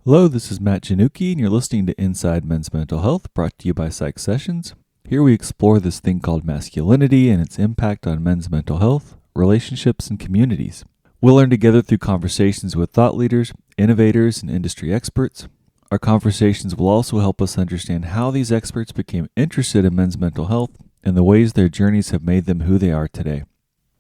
Hello, this is Matt Janucki, and you're listening to Inside Men's Mental Health, brought to you by Psych Sessions. Here we explore this thing called masculinity and its impact on men's mental health, relationships, and communities. We'll learn together through conversations with thought leaders, innovators, and industry experts. Our conversations will also help us understand how these experts became interested in men's mental health and the ways their journeys have made them who they are today.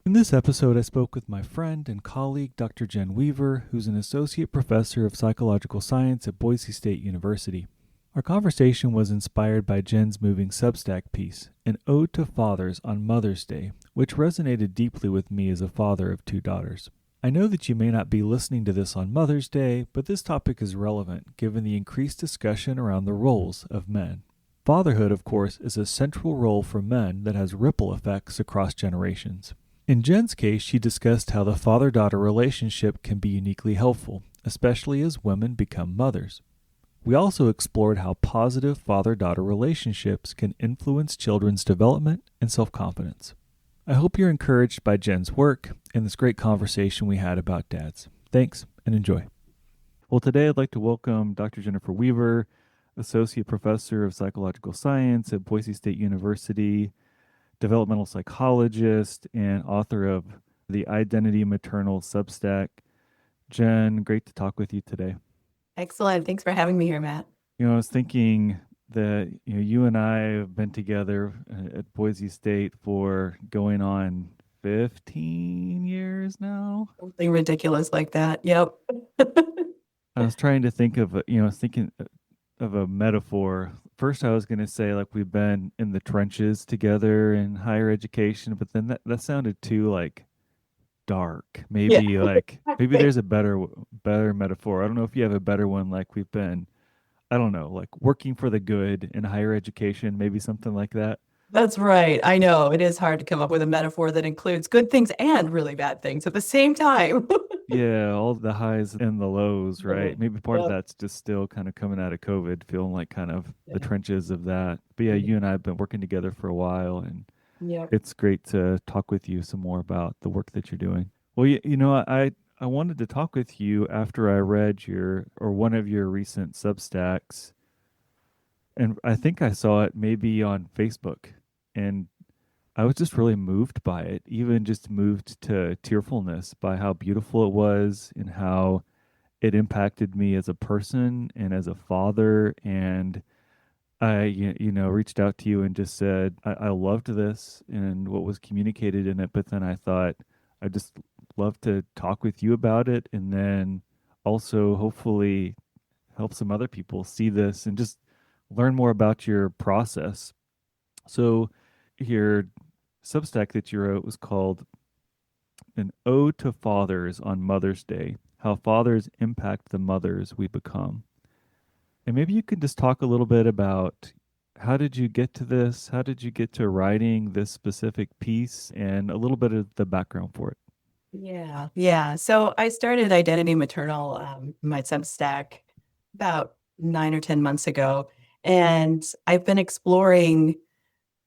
In this episode, I spoke with my friend and colleague, Dr. Jenn Weaver, who's an associate professor of psychological science at Boise State University. Our conversation was inspired by Jenn's moving Substack piece, An Ode to Fathers on Mother's Day, which resonated deeply with me as a father of two daughters. I know that you may not be listening to this on Mother's Day, but this topic is relevant given the increased discussion around the roles of men. Fatherhood, of course, is a central role for men that has ripple effects across generations. In Jenn's case, she discussed how the father-daughter relationship can be uniquely helpful, especially as women become mothers. We also explored how positive father-daughter relationships can influence children's development and self-confidence. I hope you're encouraged by Jenn's work and this great conversation we had about dads. Thanks, and enjoy. Well, today I'd like to welcome Dr. Jennifer Weaver, Associate Professor of Psychological Science at Boise State University, developmental psychologist, and author of the Maternal Substack. Jenn, great to talk with you today. Excellent. Thanks for having me here, Matt. I was thinking that you and I have been together at Boise State for going on 15 years now. Something ridiculous like that. Yep. I was trying to think of, I was thinking of a metaphor. First, I was going to say like we've been in the trenches together in higher education, but then that sounded too like dark. Yeah. Maybe there's a better metaphor. I don't know if you have a better one. Like we've been, I don't know, like working for the good in higher education, maybe something like that. That's right. I know it is hard to come up with a metaphor that includes good things and really bad things at the same time. Yeah, all the highs and the lows, right? Maybe part of Yep. that's just still kind of coming out of COVID, feeling like kind of the Yeah. trenches of that. But yeah, you and I have been working together for a while, and Yep. it's great to talk with you some more about the work that you're doing. Well, I wanted to talk with you after I read your or one of your recent Substacks, and I think I saw it maybe on Facebook, and I was just really moved by it, even just moved to tearfulness by how beautiful it was and how it impacted me as a person and as a father. And I, reached out to you and just said, I loved this and what was communicated in it. But then I thought, I just love to talk with you about it. And then also hopefully help some other people see this and just learn more about your process. So, your Substack that you wrote was called An Ode to Fathers on Mother's Day: How Fathers Impact the Mothers We Become. And maybe you could just talk a little bit about how did you get to this? How did you get to writing this specific piece and a little bit of the background for it? Yeah. Yeah. So I started Identity Maternal, my Substack, about 9 or 10 months ago. And I've been exploring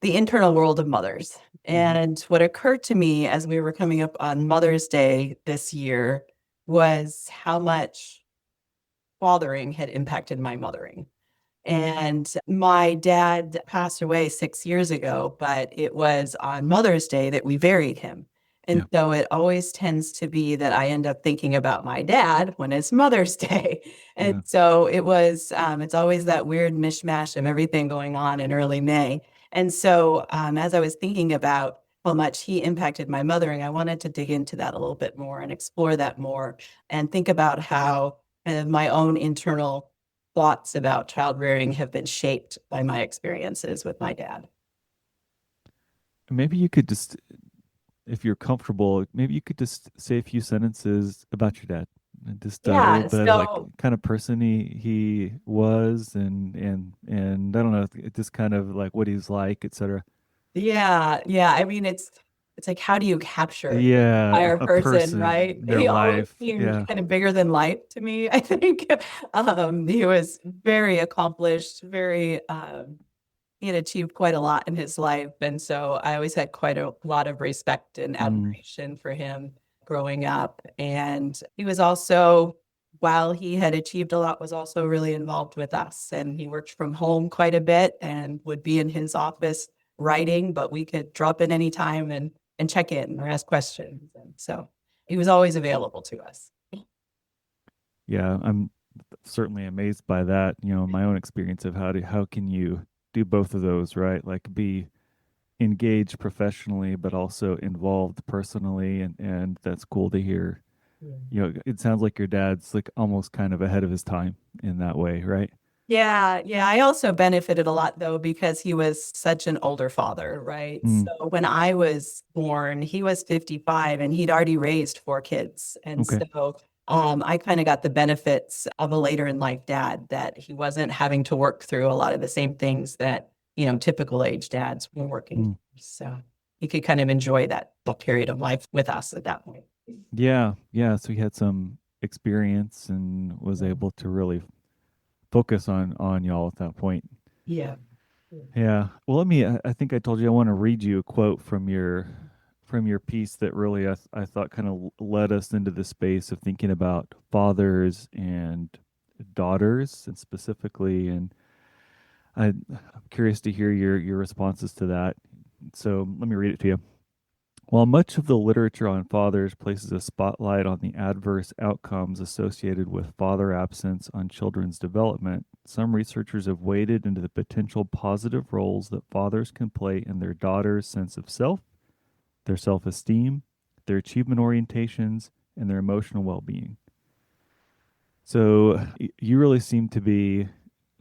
the internal world of mothers. Mhm. And what occurred to me as we were coming up on Mother's Day this year was how much fathering had impacted my mothering. And my dad passed away 6 years ago, but it was on Mother's Day that we buried him. And Yeah. so it always tends to be that I end up thinking about my dad when it's Mother's Day. And Yeah. so it's always that weird mishmash of everything going on in early May. And so as I was thinking about how much he impacted my mothering, I wanted to dig into that a little bit more and explore that more and think about how my own internal thoughts about child rearing have been shaped by my experiences with my dad. Maybe you could just, if you're comfortable, maybe you could just say a few sentences about your dad. And just a little Yeah, bit of like so kind of person he was and I don't know, just kind of like what he's like, etc. yeah, yeah. I mean, it's like how do you capture the Yeah, entire a person, person, right? their He always life. seemed Yeah. kind of bigger than life to me, I think. He was very accomplished, very he had achieved quite a lot in his life. And so I always had quite a lot of respect and Mm. admiration for him growing up. And he was also while he had achieved a lot, was also really involved with us. And he worked from home quite a bit and would be in his office writing, but we could drop in anytime and check in or ask questions. And so he was always available to us. Yeah, I'm certainly amazed by that. My own experience of how can you do both of those, right? Like be engaged professionally, but also involved personally, and that's cool to hear. It sounds like your dad's like almost kind of ahead of his time in that way, right? Yeah, yeah. I also benefited a lot though because he was such an older father, right? Mm, So when I was born, he was 55 and he'd already raised 4 kids. And okay. so I kind of got the benefits of a later in life dad that he wasn't having to work through a lot of the same things that, typical age dads were working Mm. through. So he could kind of enjoy that period of life with us at that point. Yeah, yeah. So he had some experience and was able to really focus on y'all at that point. Yeah. Yeah. Well, I think I told you I want to read you a quote from your piece that really I thought kind of led us into the space of thinking about fathers and daughters and specifically, and I'm curious to hear your responses to that. So let me read it to you. While much of the literature on fathers places a spotlight on the adverse outcomes associated with father absence on children's development, some researchers have waded into the potential positive roles that fathers can play in their daughters' sense of self, their self esteem, their achievement orientations, and their emotional well being. So you really seem to be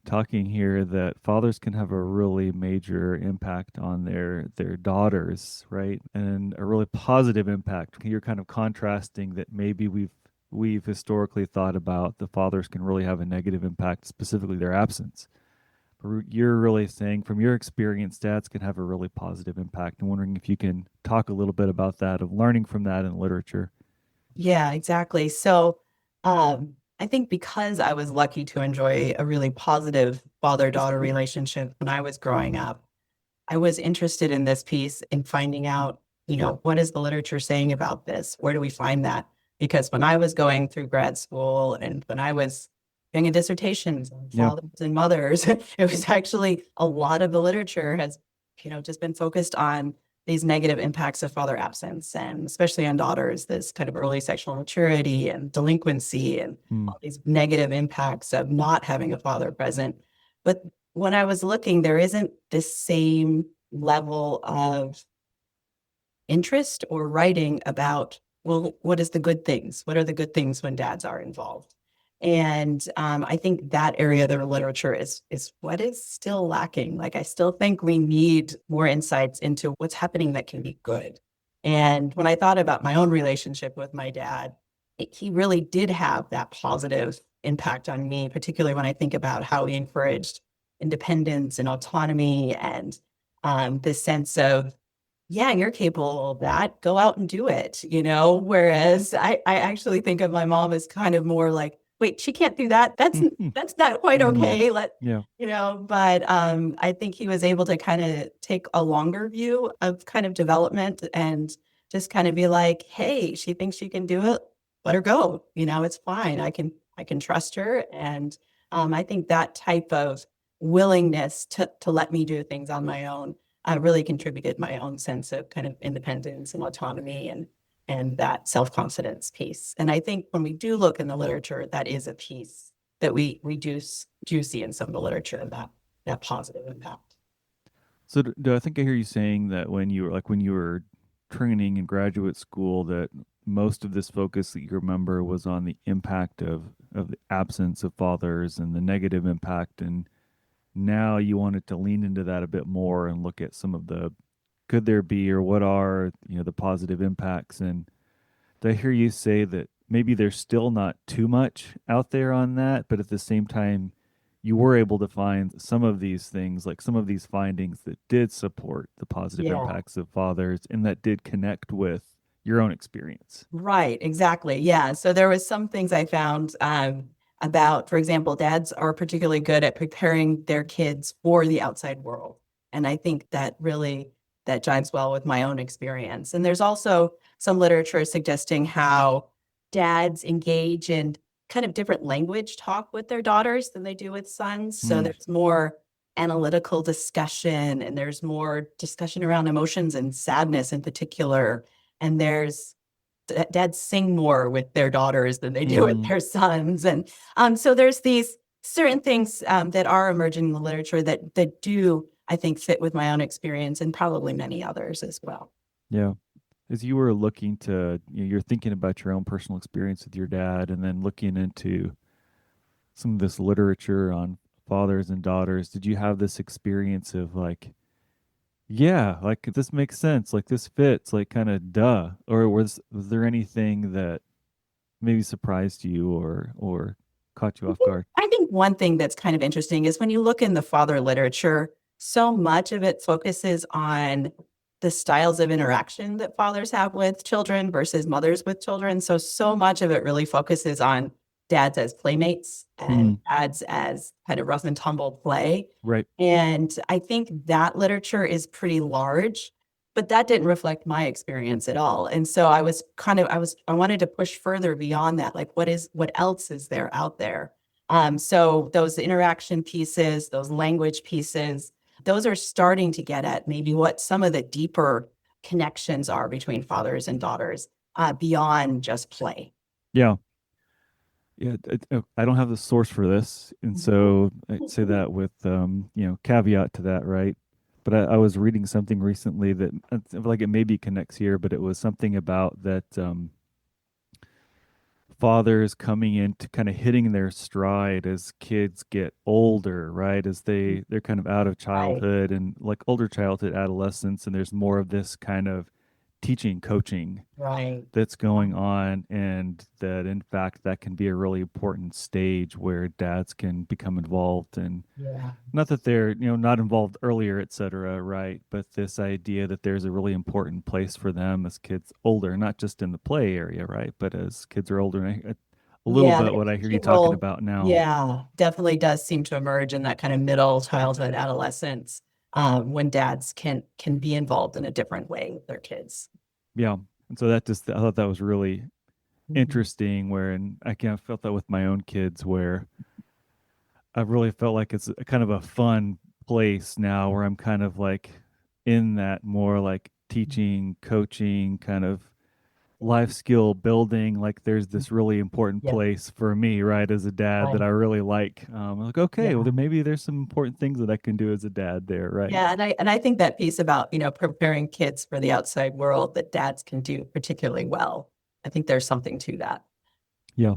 talking here that fathers can have a really major impact on their daughters, right? And a really positive impact. You're kind of contrasting that maybe we've historically thought about the fathers can really have a negative impact, specifically their absence. But you're really saying from your experience, dads can have a really positive impact. I'm wondering if you can talk a little bit about that, of learning from that in literature. Yeah, exactly. So, I think because I was lucky to enjoy a really positive father-daughter relationship when I was growing up, I was interested in this piece in finding out, what is the literature saying about this? Where do we find that? Because when I was going through grad school and when I was doing a dissertation on Yeah. fathers and mothers, it was actually a lot of the literature has, just been focused on these negative impacts of father absence and especially on daughters, this kind of early sexual maturity and delinquency and Mm. all these negative impacts of not having a father present. But when I was looking, there isn't this same level of interest or writing about, well, what is the good things? What are the good things when dads are involved? And I think that area of the literature is what is still lacking. Like I still think we need more insights into what's happening that can be good. And when I thought about my own relationship with my dad, he really did have that positive impact on me, particularly when I think about how he encouraged independence and autonomy and this sense of, yeah, you're capable of that. Go out and do it, Whereas I actually think of my mom as kind of more like, wait, she can't do that. That's not quite okay. Yeah. But I think he was able to kind of take a longer view of kind of development and just kind of be like, hey, she thinks she can do it. Let her go. It's fine. I can trust her. And I think that type of willingness to let me do things on my own really contributed my own sense of kind of independence and autonomy and that self-confidence piece. And I think when we do look in the literature, that is a piece that we do see in some of the literature, that positive impact. So do I think I hear you saying that when you were training in graduate school, that most of this focus that you remember was on the impact of the absence of fathers and the negative impact, and now you wanted to lean into that a bit more and look at some of the could there be or what are the positive impacts. And did I hear you say that maybe there's still not too much out there on that, but at the same time, you were able to find some of these things, like some of these findings that did support the positive Yeah. impacts of fathers and that did connect with your own experience? Right, exactly. Yeah. So there was some things I found about, for example, dads are particularly good at preparing their kids for the outside world. And I think that jives well with my own experience. And there's also some literature suggesting how dads engage in kind of different language talk with their daughters than they do with sons. So Mm. there's more analytical discussion and there's more discussion around emotions and sadness in particular. And there's dads sing more with their daughters than they do with Mm. their sons. And so there's these certain things that are emerging in the literature that do, I think, fit with my own experience and probably many others as well. Yeah. As you were looking to, you're thinking about your own personal experience with your dad and then looking into some of this literature on fathers and daughters, did you have this experience of like, yeah, like this makes sense, like this fits, like kind of duh? Or was there anything that maybe surprised you or caught you off guard? I think one thing that's kind of interesting is when you look in the father literature, so much of it focuses on the styles of interaction that fathers have with children versus mothers with children. So much of it really focuses on dads as playmates and Mm. dads as kind of rough and tumble play. Right. And I think that literature is pretty large, but that didn't reflect my experience at all. And so I wanted to push further beyond that. Like, what else is there out there? So those interaction pieces, those language pieces, those are starting to get at maybe what some of the deeper connections are between fathers and daughters beyond just play. Yeah. Yeah, I don't have the source for this, and so I'd say that with caveat to that, right? But I was reading something recently that I feel like it maybe connects here, but it was something about that fathers coming into kind of hitting their stride as kids get older, right? As they're kind of out of Right, childhood and like older childhood, adolescence, and there's more of this kind of teaching, coaching right. that's going on, and that in fact that can be a really important stage where dads can become involved, and Yeah. not that they're not involved earlier, etc., right? But this idea that there's a really important place for them as kids older, not just in the play area, right, but as kids are older. And a little Yeah, bit the what I hear you teaching talking role, about now. yeah, definitely does seem to emerge in that kind of middle childhood, adolescence, when dads can be involved in a different way with their kids. Yeah, and so that just I thought that was really Mhm. interesting, where and I kind of felt that with my own kids, where I really felt like it's a kind of a fun place now where I'm kind of like in that more like teaching, coaching, kind of life skill building. Like there's this really important Yeah, place for me, right, as a dad that right. I really like. I'm like, okay, well, Yeah. then maybe there's some important things that I can do as a dad there, right? Yeah, and I think that piece about, preparing kids for the outside world that dads can do particularly well. I think there's something to that. Yeah,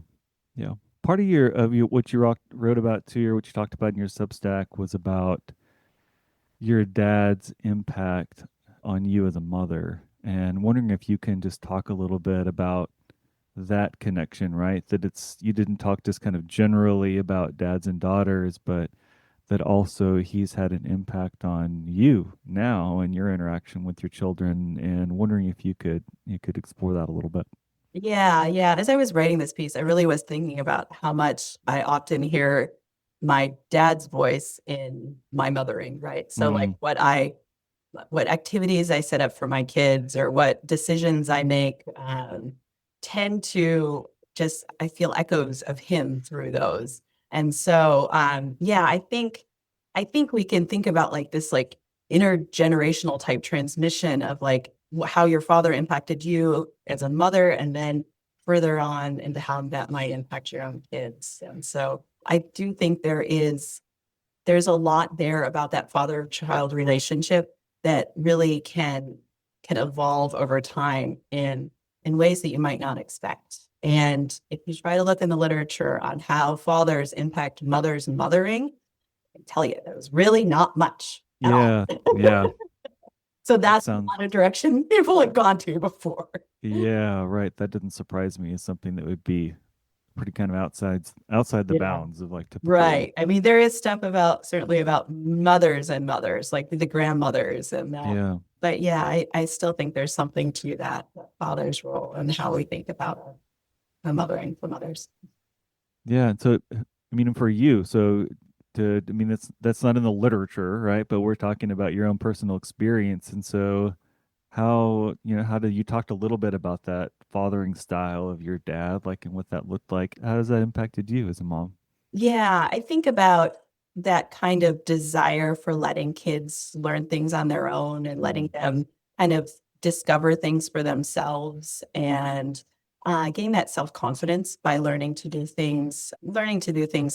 yeah. Part of what you wrote about too, or what you talked about in your Substack, was about your dad's impact on you as a mother, and wondering if you can just talk a little bit about that connection, right? That it's you didn't talk just kind of generally about dads and daughters, but that also he's had an impact on you now and your interaction with your children, and wondering if you could explore that a little bit. Yeah, yeah. As I was writing this piece, I really was thinking about how much I often hear my dad's voice in my mothering, right? So like Mm. what activities I set up for my kids or what decisions I make tend to just I feel echoes of him through those. And so yeah, I think we can think about like this like intergenerational type transmission of like how your father impacted you as a mother and then further on into how that might impact your own kids. And so I do think there's a lot there about that father child relationship that really can evolve over time in ways that you might not expect. And if you try to look in the literature on how fathers impact mothers mothering, I tell you, there's really not much at all. Yeah, yeah. So That that's sounds not a direction people have gone to before. Yeah, right. That didn't surprise me as something that would be pretty kind of outside the Yeah. bounds of like typical. Right. I mean, there is stuff about certainly about mothers and mothers, like the grandmothers and that. Yeah. But yeah, I still think there's something to that father's role and how we think about a mothering for mothers. Yeah, and so I mean for you, so I mean that's not in the literature, right? But we're talking about your own personal experience, and so how, how did you talked a little bit about that fathering style of your dad, like, and what that looked like? How has that impacted you as a mom? Yeah, I think about that kind of desire for letting kids learn things on their own and letting them kind of discover things for themselves and gain that self-confidence by learning to do things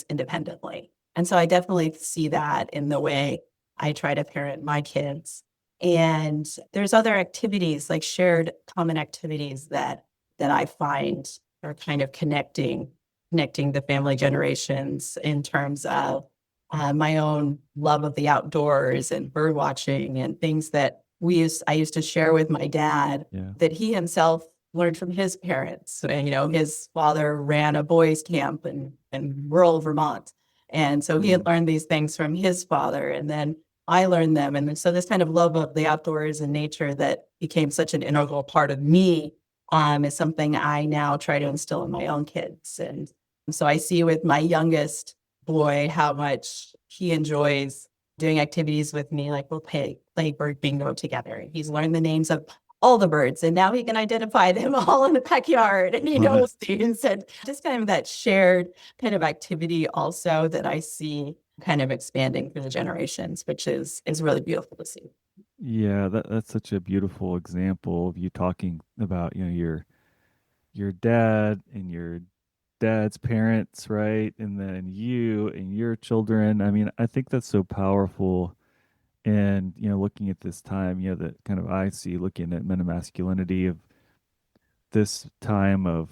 independently. And so I definitely see that in the way I try to parent my kids. And there's other activities, like shared common activities that I find are kind of connecting the family generations in terms of my own love of the outdoors and bird watching and things that I used to share with my dad Yeah. that he himself learned from his parents. And, his father ran a boys camp in rural Vermont. And so he had Mm. learned these things from his father. And then I learned them. And so this kind of love of the outdoors and nature that became such an integral part of me is something I now try to instill in my own kids. And so I see with my youngest boy how much he enjoys doing activities with me, like we'll play bird bingo together. He's learned the names of all the birds, and now he can identify them all in the backyard, and he Love it. knows these. And just kind of that shared kind of activity also that I see kind of expanding through the generations, which is really beautiful to see. Yeah, that's such a beautiful example of you talking about, your dad and your dad's parents, right? And then you and your children. I mean, I think that's so powerful. And, looking at this time, that kind of I see looking at men and masculinity of this time of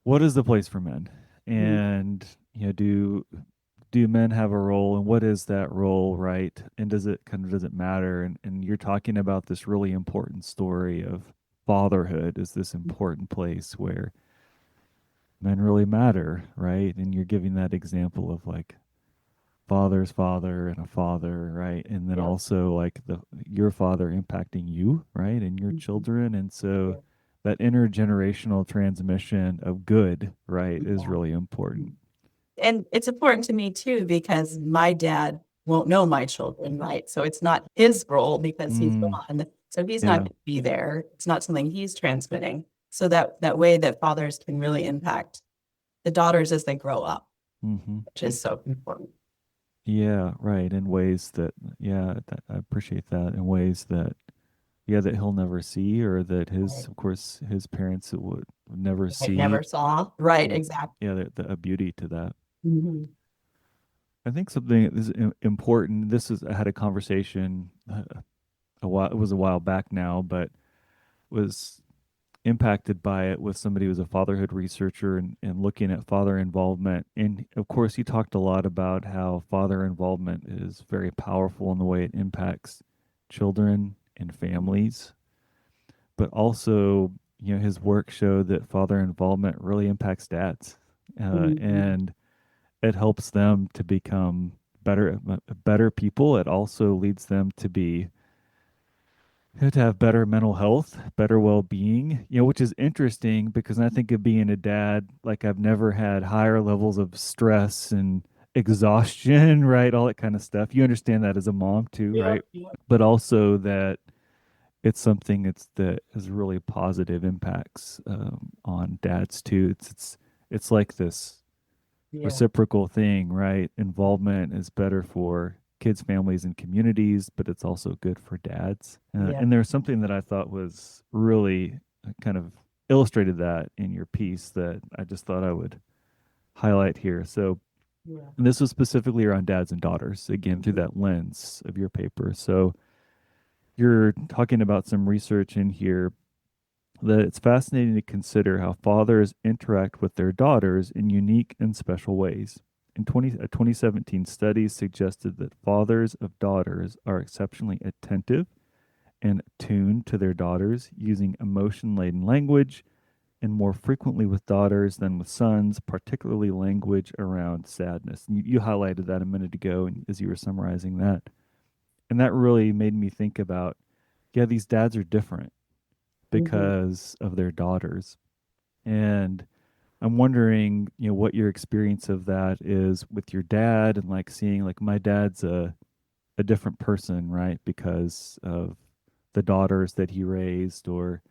what is the place for men? Mhm. And, do men have a role, and what is that role, right? And does it matter? And you're talking about this really important story of fatherhood is this important place where men really matter, right? And you're giving that example of like father's father and a father, right? And then Yeah. also like the your father impacting you, right? And your Mhm. children. And so Yeah. that intergenerational transmission of good, right, is Yeah. really important. And it's important to me too, because my dad won't know my children, right? So it's not his role because he's Mm, gone. So he's not yeah. going to be there. It's not something he's transmitting. So that way that fathers can really impact the daughters as they grow up, Hmm. which is so important. Yeah, right. In ways that, yeah, I appreciate that. In ways that, yeah, that he'll never see, or that Right. of course, his parents would never I see. never saw. Right, Mm. exactly. Yeah, a beauty to that. Mhm. I think something that is important. This is I had a conversation a while. It was a while back now, but was impacted by it with somebody who was a fatherhood researcher and looking at father involvement. And of course, he talked a lot about how father involvement is very powerful in the way it impacts children and families, but also, his work showed that father involvement really impacts dads, Mhm. and it helps them to become better people. It also leads them to be to have better mental health, better well-being, which is interesting because I think of being a dad, like I've never had higher levels of stress and exhaustion, right? All that kind of stuff. You understand that as a mom too, Yeah, right? yeah, But also that it's something that has really positive impacts on dads too. It's like this yeah, reciprocal thing, right? Involvement is better for kids, families, and communities, but it's also good for dads. yeah. And there's something that I thought was really kind of illustrated that in your piece that I just thought I would highlight here. So, Yeah. and this was specifically around dads and daughters, again, through Mhm. that lens of your paper. So, you're talking about some research in here that it's fascinating to consider how fathers interact with their daughters in unique and special ways. A 2017 study suggested that fathers of daughters are exceptionally attentive and attuned to their daughters, using emotion laden language, and more frequently with daughters than with sons, particularly language around sadness. And you highlighted that a minute ago as you were summarizing that. And that really made me think about, yeah, these dads are different Mhm. because of their daughters. And I'm wondering, what your experience of that is with your dad, and like seeing like my dad's a different person, right? Because of the daughters that he raised, or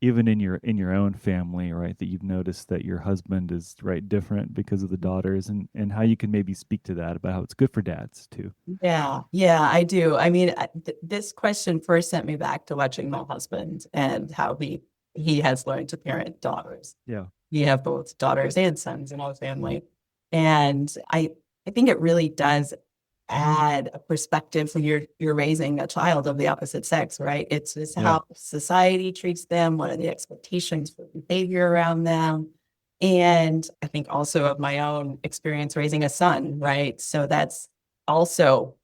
even in your own family, right? That you've noticed that your husband is right different because of the daughters, and how you can maybe speak to that about how it's good for dads too. Yeah, yeah, I do. I mean, this question first sent me back to watching my husband and how he has learned to parent daughters. Yeah. We have both daughters and sons in our family, and I think it really does add a perspective when you're raising a child of the opposite sex, right? It's just Yeah. how society treats them, what are the expectations for behavior around them. And I think also of my own experience raising a son, right? So that's also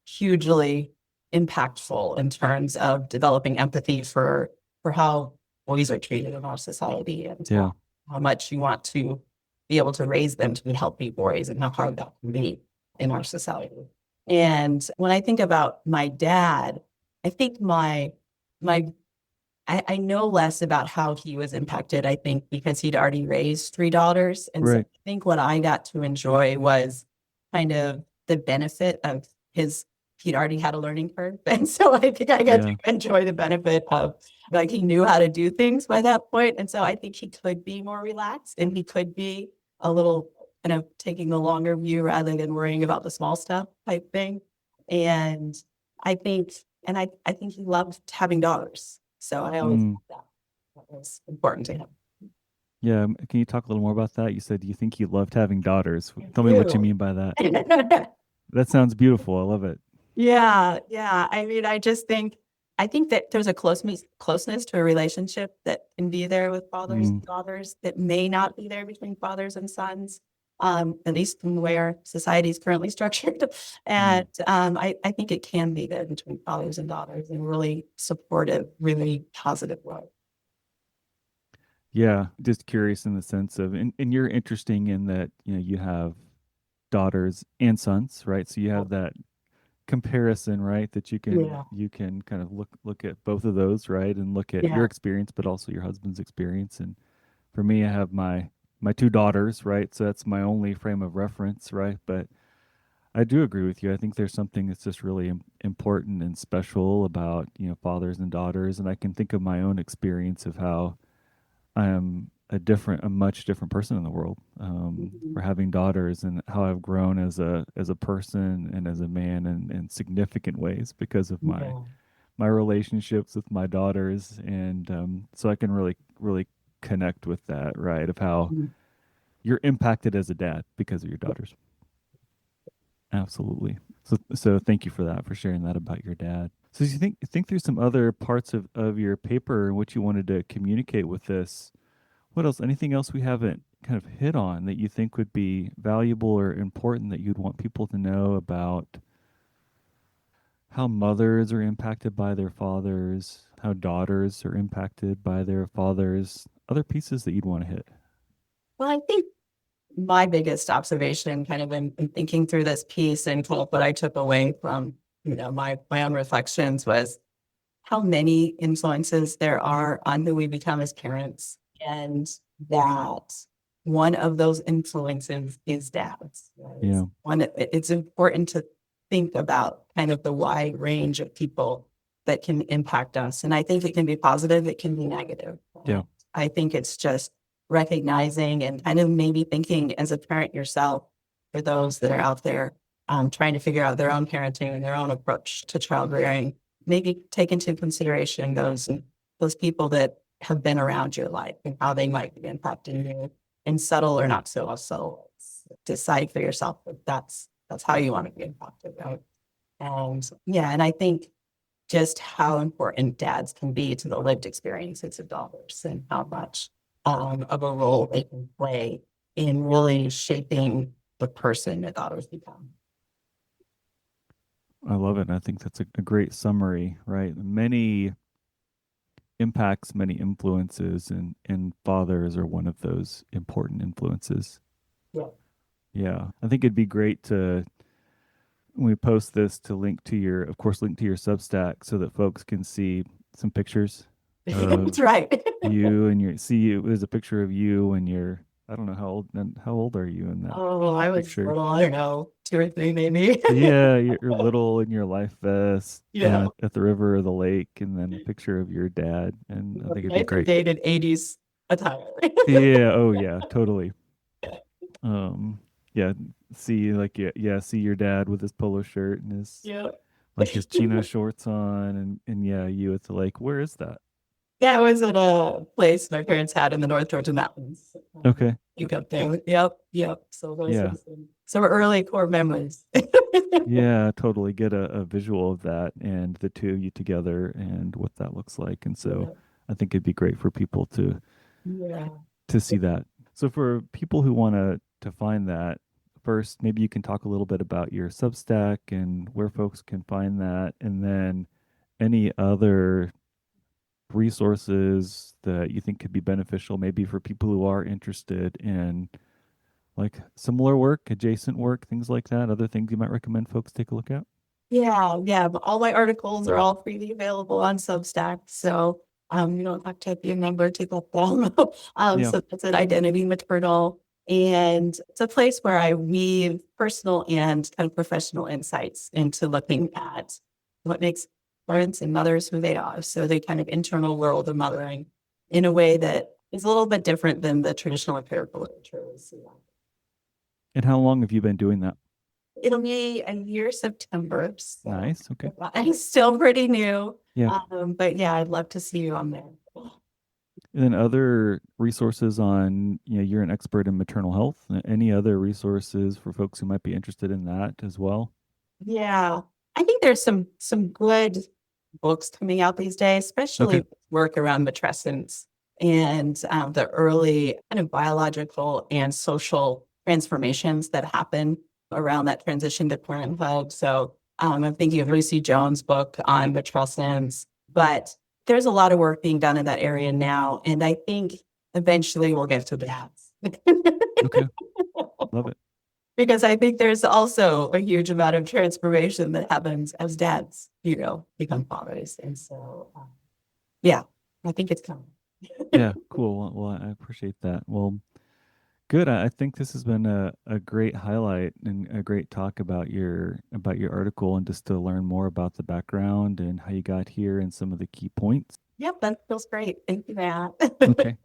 hugely impactful in terms of developing empathy for how boys are treated in our society and Yeah. how much you want to be able to raise them to be healthy boys and how hard that can be in our society. And when I think about my dad, I think my I know less about how he was impacted, I think, because he'd already raised three daughters. And so Right. I think what I got to enjoy was kind of the benefit of he'd already had a learning curve. And so I think I got to Yeah. enjoy the benefit of like he knew how to do things by that point. And so I think he could be more relaxed and he could be a little kind of taking the longer view rather than worrying about the small stuff type thing. And I think, I think he loved having daughters. So I always Mm. thought that was important to him. Yeah. Can you talk a little more about that? You said you think you loved having daughters. I Tell me what you do. mean by that. That sounds beautiful. I love it. Yeah, yeah. I mean, I think that there's a closeness to a relationship that can be there with fathers Mm. and daughters that may not be there between fathers and sons, at least from where society is currently structured. Mm. And I think it can be there between fathers and daughters in really supportive, really positive way. Yeah, just curious in the sense of, and you're interesting in that, you have daughters and sons, right? So you have that comparison, right? That Yeah, you can kind of look at both of those, right? And look at your yeah. experience, but also your husband's experience. And for me, I have my two daughters, right? So that's my only frame of reference, right? But I do agree with you. I think there's something that's just really important and special about, fathers and daughters. And I can think of my own experience of how I am a much different person in the world, Mhm. for having daughters, and how I've grown as a person and as a man in significant ways because of Yeah. my relationships with my daughters, and so I can really connect with that, right? Of how Mhm. you're impacted as a dad because of your daughters. Absolutely. So thank you for that, for sharing that about your dad. So do you think there's some other parts of your paper and what you wanted to communicate with this? What else? Anything else we haven't kind of hit on that you think would be valuable or important that you'd want people to know about how mothers are impacted by their fathers, how daughters are impacted by their fathers, other pieces that you'd want to hit? Well, I think my biggest observation kind of in thinking through this piece and kind of what I took away from, my own reflections was how many influences there are on who we become as parents. And that one of those influences is dads. Right? Yeah. It's important to think about kind of the wide range of people that can impact us. And I think it can be positive, it can be negative. Yeah. I think it's just recognizing and kind of maybe thinking as a parent yourself for those that are out there trying to figure out their own parenting and their own approach to child rearing. Maybe take into consideration those people that have been around your life and how they might be impacting you in subtle or not so subtle. Decide for yourself if that's how you want to be impacted, right? And yeah, and I think just how important dads can be to the lived experiences of daughters and how much of a role they can play in really shaping the person that daughters become. I love it. And I think that's a great summary, right? Many impacts, many influences, and fathers are one of those important influences. Yeah. Yeah. I think it'd be great to, when we post this, to of course, link to your Substack so that folks can see some pictures of That's right. you and your, see you. There's a picture of you and I don't know how old are you in that Oh, I was picture? little, I don't know, 2 or 3 maybe. Yeah, you're little in your life vest Yeah. at the river or the lake, and then a picture of your dad, and I think it'd be Nice and great. dated 80s attire. Yeah, oh yeah, totally. Um, yeah, see like yeah, see your dad with his polo shirt and his Yeah. like his chino shorts on, and yeah, you at the lake. Where is that? Yeah, I was at a place my parents had in the North Georgia mountains. Okay, You got there. Yep, yep. So those are yeah, some early core memories. yeah, totally get a visual of that and the two of you together and what that looks like. And so Yeah. I think it'd be great for people Yeah. to see that. So for people who want to find that, first maybe you can talk a little bit about your Substack and where folks can find that, and then any other resources that you think could be beneficial, maybe for people who are interested in like similar work, adjacent work, things like that. Other things you might recommend folks take a look at. Yeah, yeah. But all my articles are all freely available on Substack. So you don't have to be a member to get them. Yeah. So that's an identity maternal. And it's a place where I weave personal and kind of professional insights into looking at what makes parents and mothers who they are. So the kind of internal world of mothering in a way that is a little bit different than the traditional empirical literature we see. And how long have you been doing that? It'll be a year September, so Nice. Okay. I'm still pretty new. Yeah. But yeah, I'd love to see you on there. And then other resources on, you're an expert in maternal health. Any other resources for folks who might be interested in that as well? Yeah, I think there's some good books coming out these days, Okay. especially work around matrescence and the early kind of biological and social transformations that happen around that transition to parenthood. So I'm thinking of Lucy Jones' book on matrescence, but there's a lot of work being done in that area now, and I think eventually we'll get to that. Okay. Love it. Because I think there's also a huge amount of transformation that happens as dads, become fathers. And so, yeah, I think it's coming. Yeah. Cool. Well, I appreciate that. Well, good. I think this has been a great highlight and a great talk about your article and just to learn more about the background and how you got here and some of the key points. Yep, that feels great. Thank you, Matt. Okay.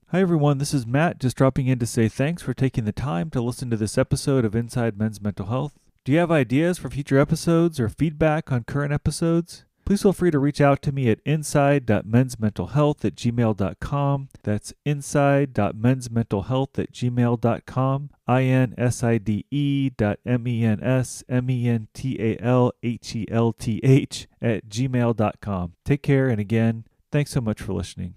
Hi, everyone. This is Matt, just dropping in to say thanks for taking the time to listen to this episode of Inside Men's Mental Health. Do you have ideas for future episodes or feedback on current episodes? Please feel free to reach out to me at inside.mensmentalhealth@gmail.com. That's inside.mensmentalhealth@gmail.com. inside.mensmentalhealth@gmail.com. Take care, and again, thanks so much for listening.